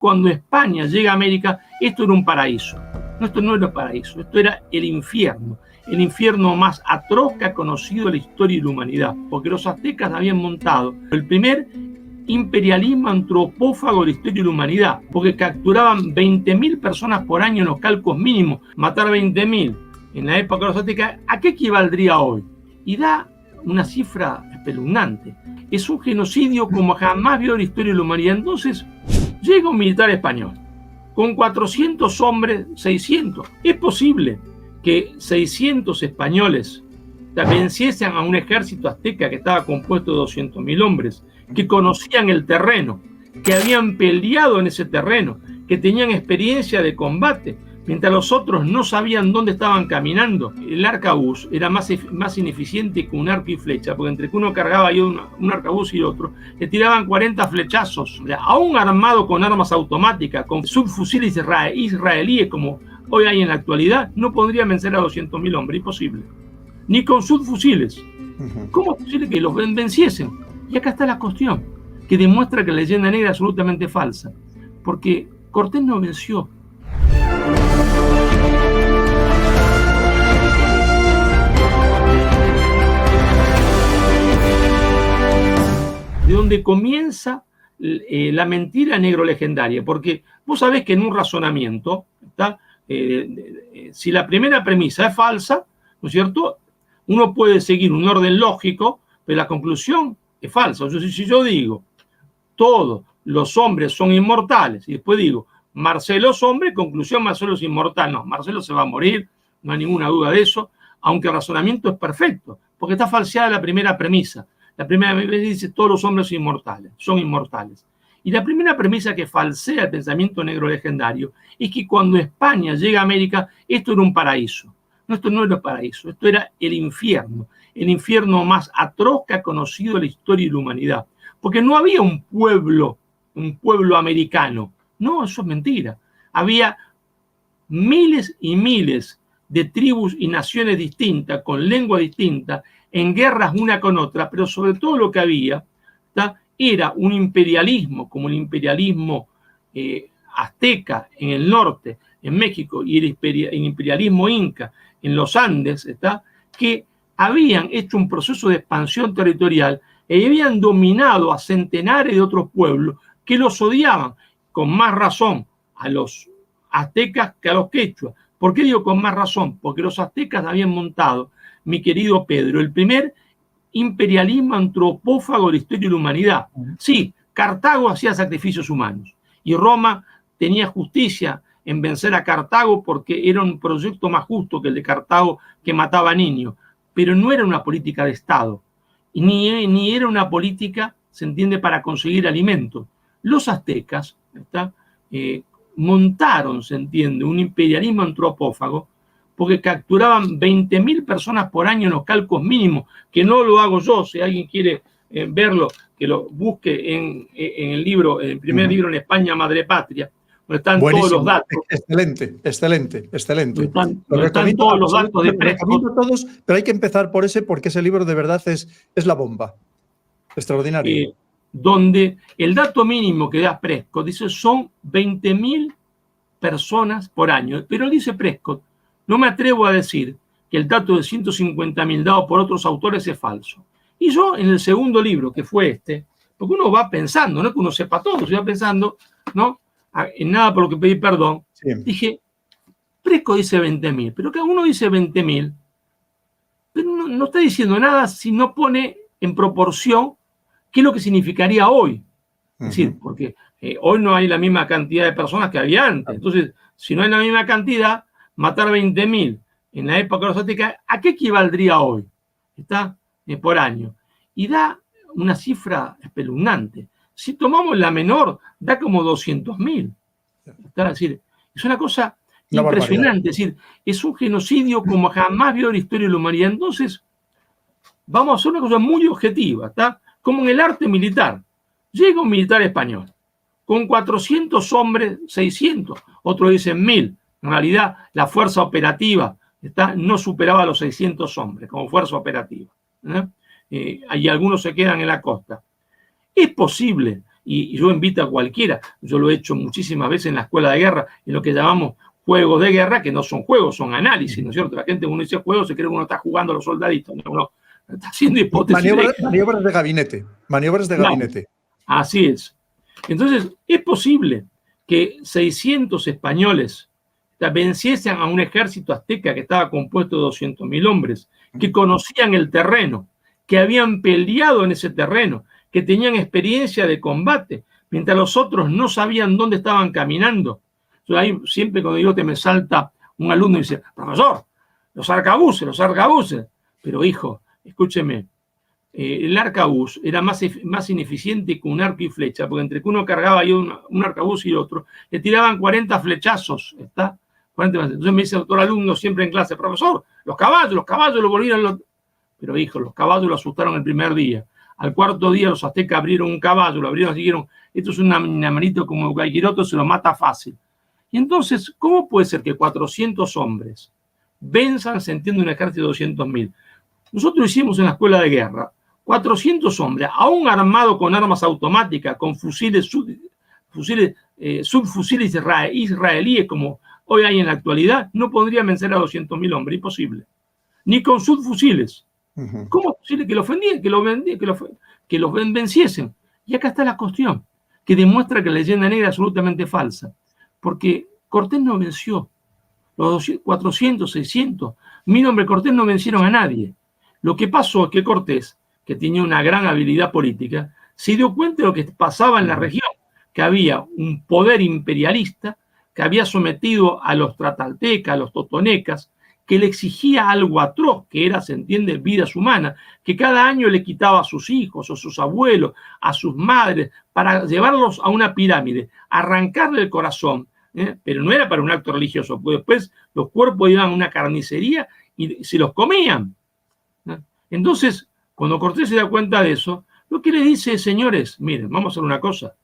Cuando España llega a América, esto era un paraíso. No, esto no era un paraíso, esto era el infierno más atroz que ha conocido la historia de la humanidad, porque los aztecas habían montado el primer imperialismo antropófago de la historia de la humanidad, porque capturaban 20.000 personas por año en los calcos mínimos. Matar 20.000 en la época de los aztecas, ¿a qué equivaldría hoy? Y da una cifra espeluznante. Es un genocidio como jamás vio la historia de la humanidad. Entonces llega un militar español con 400 hombres, 600. Es posible que 600 españoles venciesen a un ejército azteca que estaba compuesto de 200.000 hombres, que conocían el terreno, que habían peleado en ese terreno, que tenían experiencia de combate, mientras los otros no sabían dónde estaban caminando. El arcabuz era más ineficiente que un arco y flecha, porque entre que uno cargaba y un arcabuz y el otro, le tiraban 40 flechazos. Aún armado con armas automáticas, con subfusiles israelíes como hoy hay en la actualidad, no podría vencer a 200.000 hombres, imposible. Ni con subfusiles. ¿Cómo es posible que los venciesen? Y acá está la cuestión, que demuestra que la leyenda negra es absolutamente falsa, porque Cortés no venció. De donde comienza la mentira negro legendaria, porque vos sabés que en un razonamiento, si la primera premisa es falsa, ¿no es cierto?, uno puede seguir un orden lógico, pero la conclusión es falsa. Si yo digo, todos los hombres son inmortales, y después digo, Marcelo es hombre, conclusión, Marcelo es inmortal. No, Marcelo se va a morir, no hay ninguna duda de eso, aunque el razonamiento es perfecto, porque está falseada la primera premisa. La primera premisa dice, todos los hombres son inmortales. Y la primera premisa que falsea el pensamiento negro legendario es que cuando España llega a América, esto era un paraíso. No, esto no era un paraíso, esto era el infierno más atroz que ha conocido la historia de la humanidad. Porque no había un pueblo americano. No, eso es mentira. Había miles y miles de tribus y naciones distintas, con lengua distinta, en guerras una con otra, pero sobre todo lo que había era un imperialismo, como el imperialismo azteca en el norte, en México, y el imperialismo inca en los Andes, que habían hecho un proceso de expansión territorial y habían dominado a centenares de otros pueblos que los odiaban, con más razón a los aztecas que a los quechuas. ¿Por qué digo con más razón? Porque los aztecas habían montado, mi querido Pedro, el primer imperialismo antropófago de la historia de la humanidad. Sí, Cartago hacía sacrificios humanos y Roma tenía justicia en vencer a Cartago porque era un proyecto más justo que el de Cartago, que mataba niños, pero no era una política de Estado, ni era una política, se entiende, para conseguir alimentos. Los aztecas montaron, se entiende, un imperialismo antropófago porque capturaban 20.000 personas por año en los calcos mínimos, que no lo hago yo. Si alguien quiere verlo, que lo busque en el libro, el primer libro en España, Madre Patria, donde están todos los datos. Excelente. Donde están todos los datos de Prescott. Todos, pero hay que empezar por ese, porque ese libro de verdad es la bomba. Extraordinario. Donde el dato mínimo que da Prescott, dice, son 20.000 personas por año. Pero dice Prescott, no me atrevo a decir que el dato de 150.000 dado por otros autores es falso. Y yo, en el segundo libro, que fue porque uno va pensando, no es que uno sepa todo, se va pensando, ¿no? En nada por lo que pedí perdón, sí. Dije, Prescott dice 20.000, pero cada uno dice 20.000, pero no está diciendo nada si no pone en proporción qué es lo que significaría hoy. Es decir, porque hoy no hay la misma cantidad de personas que había antes. Entonces, si no hay la misma cantidad, matar 20.000 en la época de los aztecas, ¿a qué equivaldría hoy? Por año. Y da una cifra espeluznante. Si tomamos la menor, da como 200.000. Es decir, es una cosa impresionante. Es decir, es un genocidio como jamás vio la historia de la humanidad. Entonces, vamos a hacer una cosa muy objetiva, como en el arte militar. Llega un militar español con 400 hombres, 600, otros dicen 1.000. En realidad, la fuerza operativa no superaba los 600 hombres como fuerza operativa. Y algunos se quedan en la costa. Es posible y yo invito a cualquiera, yo lo he hecho muchísimas veces en la escuela de guerra, en lo que llamamos juegos de guerra, que no son juegos, son análisis, ¿no es cierto? La gente, uno dice juegos, se cree que uno está jugando a los soldaditos, no, uno está haciendo hipótesis. Maniobras de gabinete, maniobras de gabinete. Así es. Entonces, es posible que 600 españoles venciesen a un ejército azteca que estaba compuesto de 200.000 hombres, que conocían el terreno, que habían peleado en ese terreno, que tenían experiencia de combate, mientras los otros no sabían dónde estaban caminando. Yo ahí siempre cuando digo que me salta un alumno y dice, profesor, los arcabuces. Pero hijo, escúcheme, el arcabuz era más ineficiente que un arco y flecha, porque entre que uno cargaba yo un arcabuz y otro, le tiraban 40 flechazos, ¿está? 40. Entonces me dice el otro alumno siempre en clase, profesor, los caballos lo volvieron. Pero hijo, los caballos lo asustaron el primer día. Al cuarto día los aztecas abrieron un caballo, lo abrieron, siguieron, esto es un manito como cualquier otro, se lo mata fácil. Y entonces, ¿cómo puede ser que 400 hombres venzan sintiendo un ejército de 200.000? Nosotros lo hicimos en la escuela de guerra. 400 hombres, aún armados con armas automáticas, con subfusiles israelíes como hoy hay en la actualidad, no podrían vencer a 200.000 hombres, imposible. Ni con subfusiles. ¿Cómo es posible que los venciesen? Y acá está la cuestión, que demuestra que la leyenda negra es absolutamente falsa. Porque Cortés no venció. Los 400, 600, 1.000 hombres Cortés no vencieron a nadie. Lo que pasó es que Cortés, que tenía una gran habilidad política, se dio cuenta de lo que pasaba en la región, que había un poder imperialista que había sometido a los tlaxcaltecas, a los totonecas, que le exigía algo atroz, que era, se entiende, vidas humanas, que cada año le quitaba a sus hijos, a sus abuelos, a sus madres, para llevarlos a una pirámide, arrancarle el corazón, pero no era para un acto religioso, porque después los cuerpos iban a una carnicería y se los comían. Entonces, cuando Cortés se da cuenta de eso, lo que le dice es, señores, miren, vamos a hacer una cosa,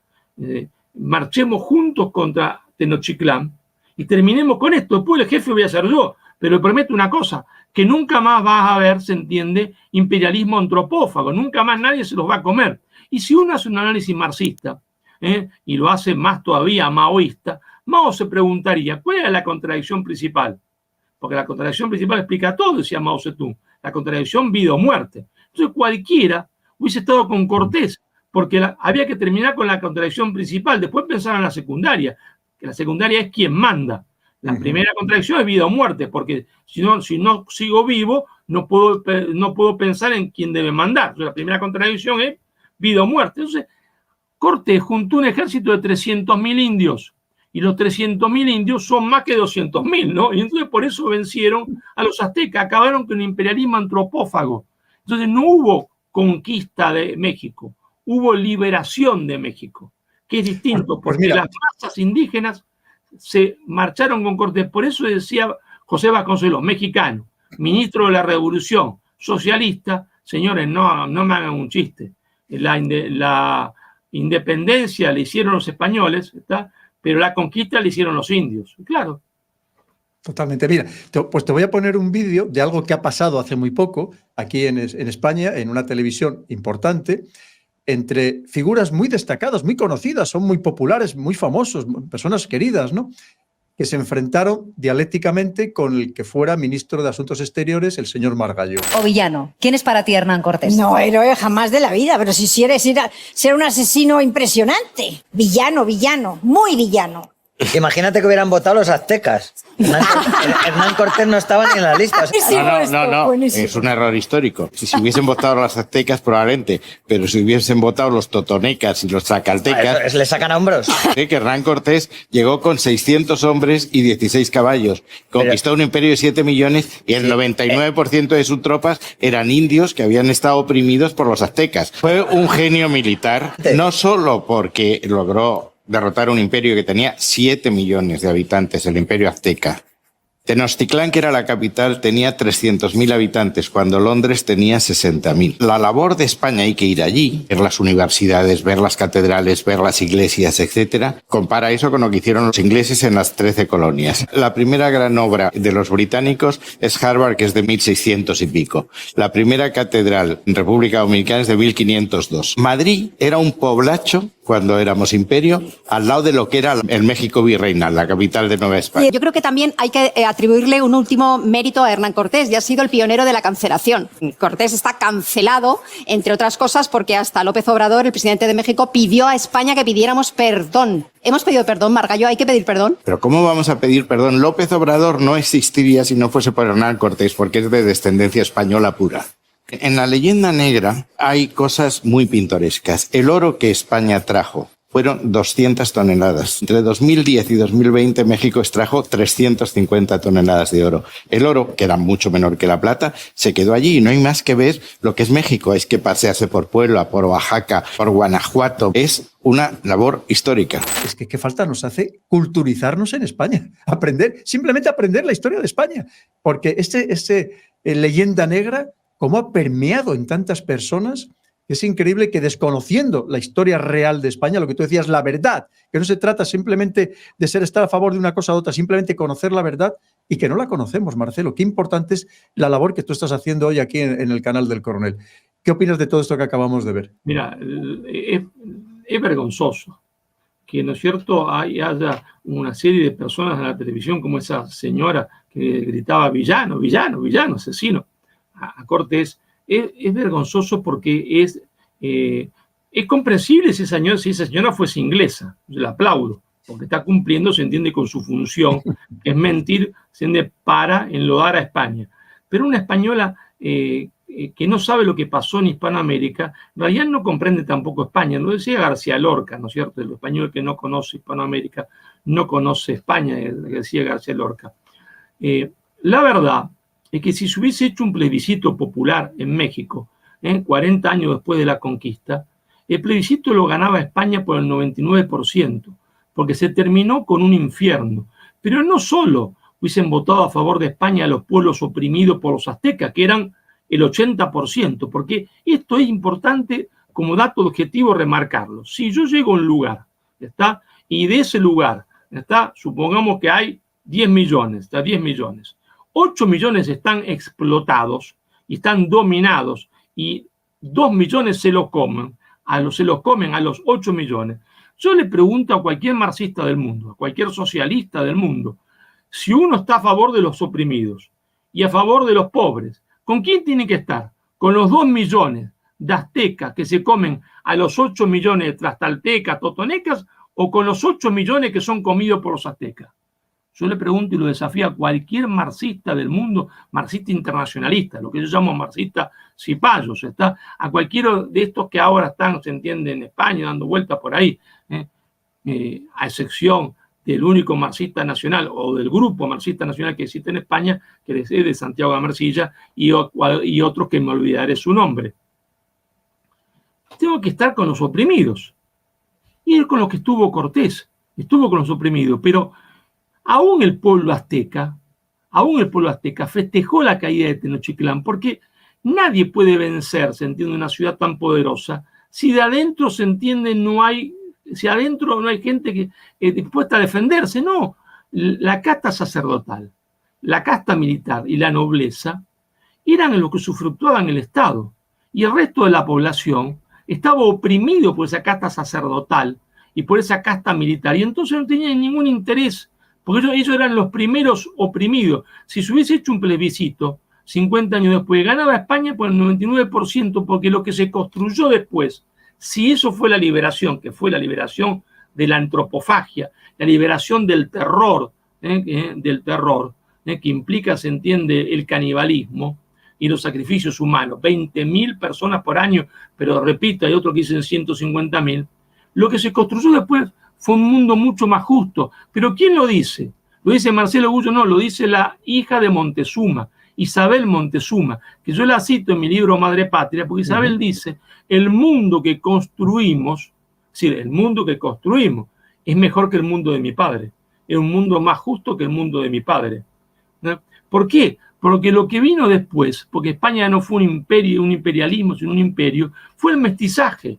marchemos juntos contra Tenochtitlán y terminemos con esto, después el jefe voy a ser yo, pero prometo una cosa, que nunca más vas a ver, se entiende, imperialismo antropófago, nunca más nadie se los va a comer. Y si uno hace un análisis marxista, y lo hace más todavía maoísta, Mao se preguntaría, ¿cuál es la contradicción principal? Porque la contradicción principal explica todo, decía Mao Zedong, la contradicción vida o muerte. Entonces cualquiera hubiese estado con Cortés, porque había que terminar con la contradicción principal, después pensar en la secundaria, que la secundaria es quien manda. La primera contradicción es vida o muerte, porque si no sigo vivo, no puedo pensar en quién debe mandar. Entonces, la primera contradicción es vida o muerte. Entonces, Cortés juntó un ejército de 300.000 indios, y los 300.000 indios son más que 200.000, ¿no? Y entonces por eso vencieron a los aztecas, acabaron con un imperialismo antropófago. Entonces no hubo conquista de México, hubo liberación de México, que es distinto, porque las masas indígenas se marcharon con Cortés. Por eso decía José Vasconcelos, mexicano, ministro de la Revolución, socialista, señores, no me hagan un chiste. La independencia la hicieron los españoles, ¿está? Pero la conquista la hicieron los indios, claro. Totalmente. Mira, pues te voy a poner un vídeo de algo que ha pasado hace muy poco aquí en España, en una televisión importante, entre figuras muy destacadas, muy conocidas, son muy populares, muy famosos, personas queridas, ¿no? Que se enfrentaron dialécticamente con el que fuera ministro de Asuntos Exteriores, el señor Margallo. O villano. ¿Quién es para ti Hernán Cortés? No, héroe jamás de la vida, pero si quieres ser un asesino impresionante. Villano, muy villano. Imagínate que hubieran votado los aztecas. Hernán Cortés no estaba ni en la lista. O sea, No. Es un error histórico. Si hubiesen votado los aztecas, probablemente. Pero si hubiesen votado los totonecas y los tlaxcaltecas... ¿Le sacan hombros? Que Hernán Cortés llegó con 600 hombres y 16 caballos. Conquistó un imperio de 7 millones y el 99% de sus tropas eran indios que habían estado oprimidos por los aztecas. Fue un genio militar, no solo porque logró derrotar un imperio que tenía 7 millones de habitantes, el imperio azteca. Tenochtitlán, que era la capital, tenía 300.000 habitantes, cuando Londres tenía 60.000. La labor de España, hay que ir allí, ver las universidades, ver las catedrales, ver las iglesias, etc. Compara eso con lo que hicieron los ingleses en las 13 colonias. La primera gran obra de los británicos es Harvard, que es de 1600 y pico. La primera catedral en República Dominicana es de 1502. Madrid era un poblacho cuando éramos imperio, al lado de lo que era el México virreinal, la capital de Nueva España. Yo creo que también hay que atribuirle un último mérito a Hernán Cortés, y ha sido el pionero de la cancelación. Cortés está cancelado, entre otras cosas, porque hasta López Obrador, el presidente de México, pidió a España que pidiéramos perdón. ¿Hemos pedido perdón, Margallo? ¿Hay que pedir perdón? Pero ¿cómo vamos a pedir perdón? López Obrador no existiría si no fuese por Hernán Cortés, porque es de descendencia española pura. En la leyenda negra hay cosas muy pintorescas. El oro que España trajo fueron 200 toneladas. Entre 2010 y 2020 México extrajo 350 toneladas de oro. El oro, que era mucho menor que la plata, se quedó allí y no hay más que ver lo que es México. Es que pasearse por Puebla, por Oaxaca, por Guanajuato. Es una labor histórica. Es que qué falta nos hace culturizarnos en España. Simplemente aprender la historia de España. Porque leyenda negra, cómo ha permeado en tantas personas. Es increíble que desconociendo la historia real de España, lo que tú decías, la verdad, que no se trata simplemente de estar a favor de una cosa u otra, simplemente conocer la verdad y que no la conocemos, Marcelo. Qué importante es la labor que tú estás haciendo hoy aquí en el canal del Coronel. ¿Qué opinas de todo esto que acabamos de ver? Mira, es vergonzoso que, ¿no es cierto?, haya una serie de personas en la televisión como esa señora que gritaba villano, villano, villano, asesino a Cortés. Es vergonzoso porque es comprensible si esa señora fuese inglesa. Yo le aplaudo, porque está cumpliendo, se entiende, con su función, que es mentir, se entiende, para enlodar a España. Pero una española que no sabe lo que pasó en Hispanoamérica, en realidad no comprende tampoco España. Lo decía García Lorca, ¿no es cierto? El español que no conoce Hispanoamérica no conoce España, decía García Lorca. La verdad es que si se hubiese hecho un plebiscito popular en México, 40 años después de la conquista, el plebiscito lo ganaba España por el 99%, porque se terminó con un infierno. Pero no solo hubiesen votado a favor de España los pueblos oprimidos por los aztecas, que eran el 80%, porque esto es importante como dato objetivo remarcarlo. Si yo llego a un lugar, ¿está?, y de ese lugar, ¿está?, supongamos que hay 10 millones, ¿está?, 10 millones. 8 millones están explotados y están dominados y 2 millones se los comen a los 8 millones. Yo le pregunto a cualquier marxista del mundo, a cualquier socialista del mundo, si uno está a favor de los oprimidos y a favor de los pobres, ¿con quién tiene que estar? ¿Con los 2 millones de aztecas que se comen a los 8 millones de tlaxcaltecas, totonecas, o con los 8 millones que son comidos por los aztecas? Yo le pregunto y lo desafío a cualquier marxista del mundo, marxista internacionalista, lo que yo llamo marxista cipayos, ¿está?, a cualquiera de estos que ahora están, se entiende, en España, dando vueltas por ahí, a excepción del único marxista nacional o del grupo marxista nacional que existe en España, que es de Santiago de Amarcilla, y otros que me olvidaré su nombre. Tengo que estar con los oprimidos. Y es con los que estuvo Cortés, estuvo con los oprimidos, pero aún el pueblo azteca festejó la caída de Tenochtitlán, porque nadie puede vencer, se entiende, una ciudad tan poderosa, si de adentro, se entiende, si adentro no hay gente que dispuesta a defenderse. No, la casta sacerdotal, la casta militar y la nobleza eran los que usufructuaban el Estado, y el resto de la población estaba oprimido por esa casta sacerdotal y por esa casta militar, y entonces no tenían ningún interés, porque ellos eran los primeros oprimidos. Si se hubiese hecho un plebiscito 50 años después, ganaba España por el 99%, porque lo que se construyó después, si eso fue la liberación, que fue la liberación de la antropofagia, la liberación del terror, que implica, se entiende, el canibalismo y los sacrificios humanos, 20.000 personas por año, pero repito, hay otros que dicen 150.000, lo que se construyó después fue un mundo mucho más justo. ¿Pero quién lo dice? Lo dice Marcelo Gullo, no, lo dice la hija de Montezuma, Isabel Montezuma, que yo la cito en mi libro Madre Patria, porque Isabel dice, el mundo que construimos, el mundo que construimos es mejor que el mundo de mi padre, es un mundo más justo que el mundo de mi padre. ¿No? ¿Por qué? Porque lo que vino después, porque España no fue un imperio, un imperialismo, sino un imperio, fue el mestizaje,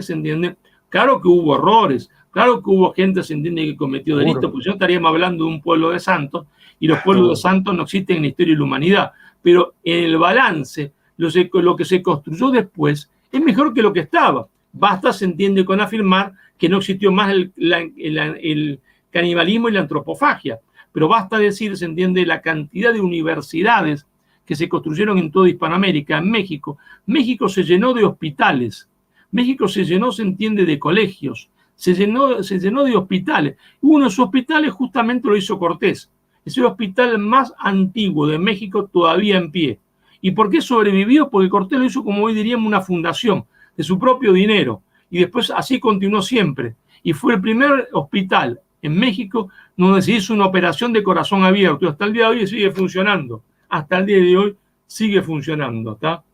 ¿se entiende? Claro que hubo errores, claro que hubo gente, se entiende, que cometió delitos, porque si no estaríamos hablando de un pueblo de santos, y los pueblos de santos no existen en la historia de la humanidad. Pero en el balance, lo que se construyó después es mejor que lo que estaba. Basta, se entiende, con afirmar que no existió más el canibalismo y la antropofagia, pero basta decir, se entiende, la cantidad de universidades que se construyeron en toda Hispanoamérica. En México, México se llenó de hospitales, México se llenó, se entiende, de colegios, se llenó de hospitales. Uno de esos hospitales justamente lo hizo Cortés. Es el hospital más antiguo de México todavía en pie. ¿Y por qué sobrevivió? Porque Cortés lo hizo, como hoy diríamos, una fundación de su propio dinero. Y después así continuó siempre. Y fue el primer hospital en México donde se hizo una operación de corazón abierto. Hasta el día de hoy sigue funcionando. Hasta el día de hoy sigue funcionando. ¿Está?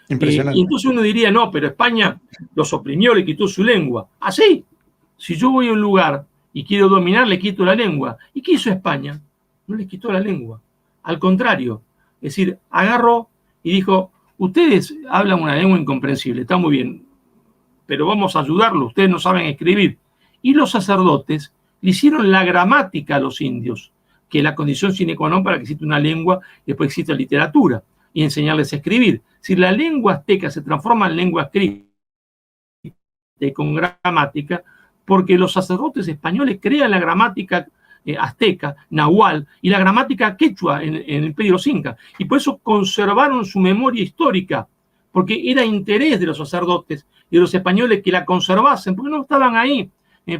Impresionante. Y entonces uno diría, no, pero España los oprimió, le quitó su lengua. Así, si yo voy a un lugar y quiero dominar, le quito la lengua. ¿Y qué hizo España? No les quitó la lengua. Al contrario, es decir, agarró y dijo, ustedes hablan una lengua incomprensible, está muy bien, pero vamos a ayudarlos, ustedes no saben escribir. Y los sacerdotes le hicieron la gramática a los indios, que es la condición sine qua non para que exista una lengua y después exista literatura, y enseñarles a escribir. Si la lengua azteca se transforma en lengua escrita con gramática, porque los sacerdotes españoles crean la gramática azteca, nahual, y la gramática quechua en el Imperio de los Incas. Y por eso conservaron su memoria histórica, porque era interés de los sacerdotes y de los españoles que la conservasen, porque no estaban ahí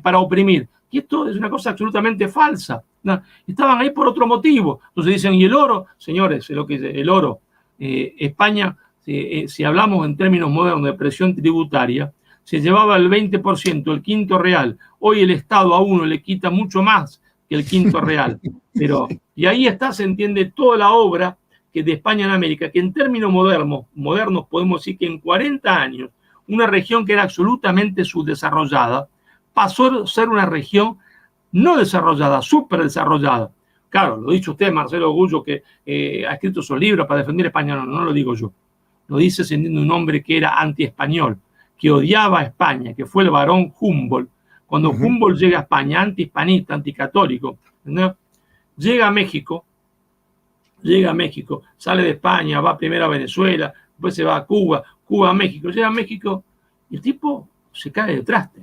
para oprimir. Y esto es una cosa absolutamente falsa, ¿no? Estaban ahí por otro motivo. Entonces dicen, ¿y el oro? Señores, lo que es el oro, España, si hablamos en términos modernos de presión tributaria, se llevaba el 20%, el quinto real. Hoy el Estado a uno le quita mucho más que el quinto real. Pero, y ahí está, se entiende, toda la obra que de España en América, que en términos modernos podemos decir que en 40 años, una región que era absolutamente subdesarrollada, pasó a ser una región no desarrollada, súper desarrollada. Claro, lo ha dicho usted, Marcelo Gullo, que ha escrito esos libros para defender a España. No lo digo yo. Lo dice, se entiende, un hombre que era anti-español, que odiaba a España, que fue el barón Humboldt. Cuando Humboldt llega a España, antihispanista, anticatólico, ¿no? llega a México, sale de España, va primero a Venezuela, después se va a Cuba, Cuba a México, llega a México y el tipo se cae de traste.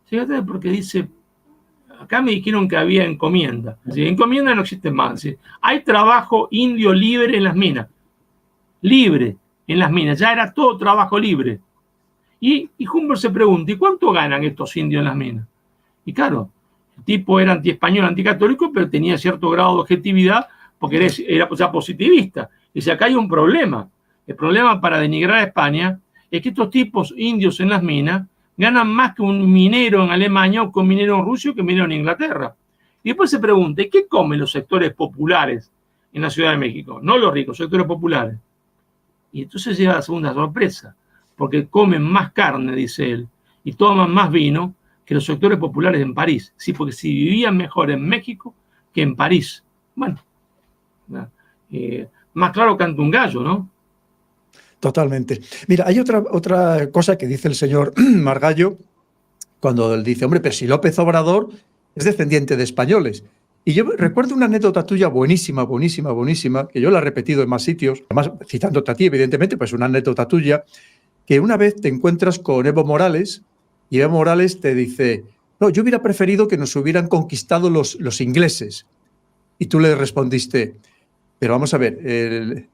Se cae de traste porque dice, acá me dijeron que había encomienda. ¿Sí? Encomienda no existe más. ¿Sí? Hay trabajo indio libre en las minas. Libre en las minas. Ya era todo trabajo libre. Y Humboldt se pregunta, ¿y cuánto ganan estos indios en las minas? Y claro, el tipo era anti-español, anticatólico, pero tenía cierto grado de objetividad porque era ya positivista. Y dice, acá hay un problema. El problema para denigrar a España es que estos tipos indios en las minas ganan más que un minero en Alemania o que un minero en Rusia o que un minero en Inglaterra. Y después se pregunta, ¿qué comen los sectores populares en la Ciudad de México? No los ricos, sectores populares. Y entonces llega la segunda sorpresa, porque comen más carne, dice él, y toman más vino que los sectores populares en París. Sí, porque si vivían mejor en México que en París. Bueno, más claro canta un gallo, ¿no? Totalmente. Mira, hay otra cosa que dice el señor Margallo cuando él dice, hombre, pero si López Obrador es descendiente de españoles. Y yo recuerdo una anécdota tuya buenísima, que yo la he repetido en más sitios, además citándote a ti, evidentemente, pues una anécdota tuya, que una vez te encuentras con Evo Morales y Evo Morales te dice, no, yo hubiera preferido que nos hubieran conquistado los ingleses. Y tú le respondiste, pero vamos a ver,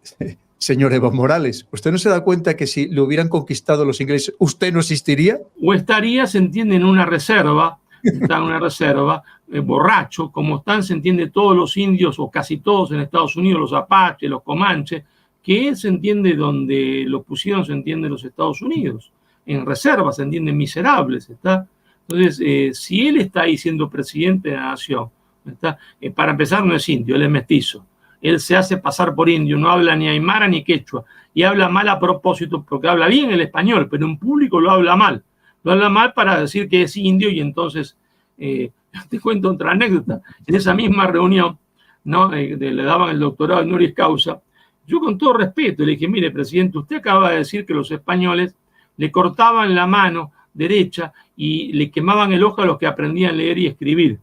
señor Evo Morales, ¿usted no se da cuenta que si le hubieran conquistado los ingleses, usted no existiría? O estaría, se entiende, en una reserva, está en una reserva, borracho, como están, se entiende, todos los indios, o casi todos en Estados Unidos, los apaches, los comanches, que se entiende donde los pusieron, se entiende, los Estados Unidos, en reserva, se entiende, miserables, ¿está? Entonces, si él está ahí siendo presidente de la nación, ¿está? Para empezar no es indio, él es mestizo. Él se hace pasar por indio, no habla ni aymara ni quechua, y habla mal a propósito, porque habla bien el español, pero en público lo habla mal. Lo habla mal para decir que es indio, y entonces, te cuento otra anécdota. En esa misma reunión, ¿no? Le daban el doctorado honoris causa. Yo con todo respeto le dije, mire, presidente, usted acaba de decir que los españoles le cortaban la mano derecha y le quemaban el ojo a los que aprendían a leer y escribir.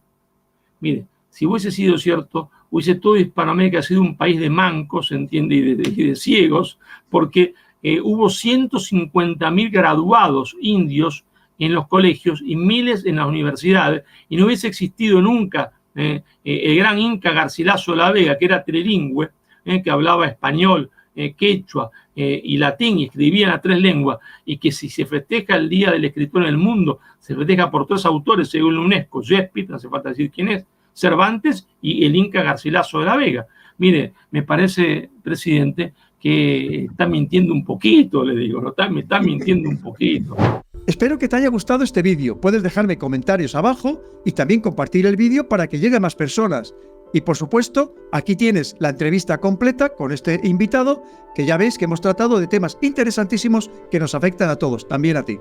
Mire, si hubiese sido cierto, hubiese todo Hispanoamérica sido un país de mancos, ¿se entiende? Y de ciegos, porque hubo 150.000 graduados indios en los colegios y miles en las universidades, y no hubiese existido nunca el gran Inca Garcilaso de la Vega, que era trilingüe, que hablaba español, quechua y latín, y escribía en las 3 lenguas, y que si se festeja el Día del Escritor en el mundo, se festeja por 3 autores según la UNESCO: Shakespeare, no hace falta decir quién es, Cervantes y el Inca Garcilaso de la Vega. Mire, me parece, presidente, que está mintiendo un poquito, le digo, ¿no? Me está mintiendo un poquito. Espero que te haya gustado este vídeo. Puedes dejarme comentarios abajo y también compartir el vídeo para que llegue a más personas. Y por supuesto, aquí tienes la entrevista completa con este invitado, que ya ves que hemos tratado de temas interesantísimos que nos afectan a todos, también a ti.